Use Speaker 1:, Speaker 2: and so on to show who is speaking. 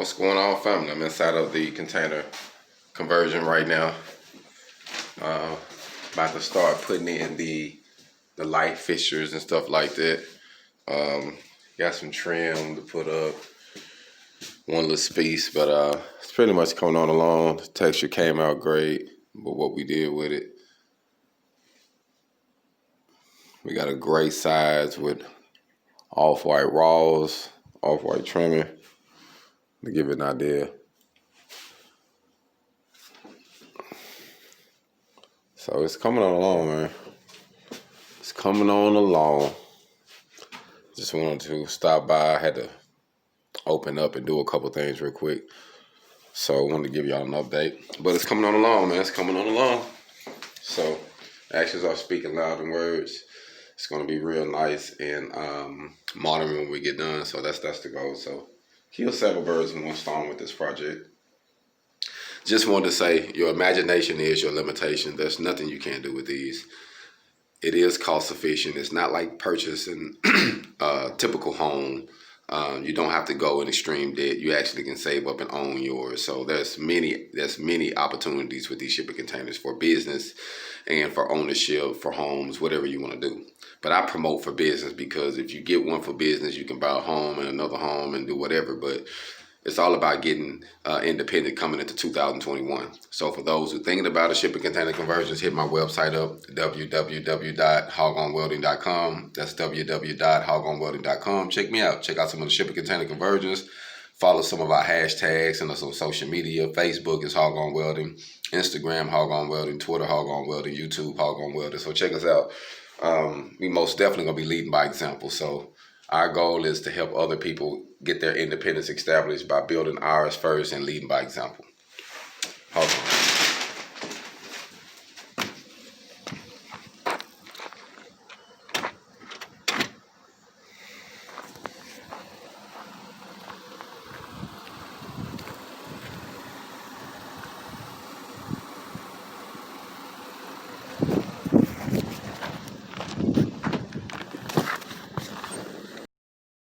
Speaker 1: What's going on, family? I'm inside of the container conversion right now. About to start putting in the light fixtures and stuff like that. Got some trim to put up, one little piece, but it's pretty much coming on along. The texture came out great, but what we did with it, we got a great size with off-white raws, off-white trimming, to give it an idea. So it's coming on along, man. It's coming on along. Just wanted to stop by. I had to open up and do a couple things real quick. So I wanted to give y'all an update. But it's coming on along, man. It's coming on along. So actions are speaking louder than words. It's going to be real nice and modern when we get done. So that's the goal. So kill several birds with one stone with this project. Just wanted to say, your imagination is your limitation. There's nothing you can't do with these. It is cost efficient. It's not like purchasing a typical home. You don't have to go in extreme debt. You actually can save up and own yours. So there's many opportunities with these shipping containers for business and for ownership, for homes, whatever you want to do. But I promote for business because if you get one for business, you can buy a home and another home and do whatever. But it's all about getting independent coming into 2021. So for those who are thinking about a shipping container conversions, hit my website up, www.HogOn2017.com. That's www.HogOn2017.com. Check me out. Check out some of the shipping container conversions. Follow some of our hashtags and on social media. Facebook is HogOn Welding. Instagram, HogOn Welding. Twitter, HogOn Welding. YouTube, HogOn Welding. So check us out. We most definitely going to be leading by example. So our goal is to help other people get their independence established by building ours first and leading by example. HogOn.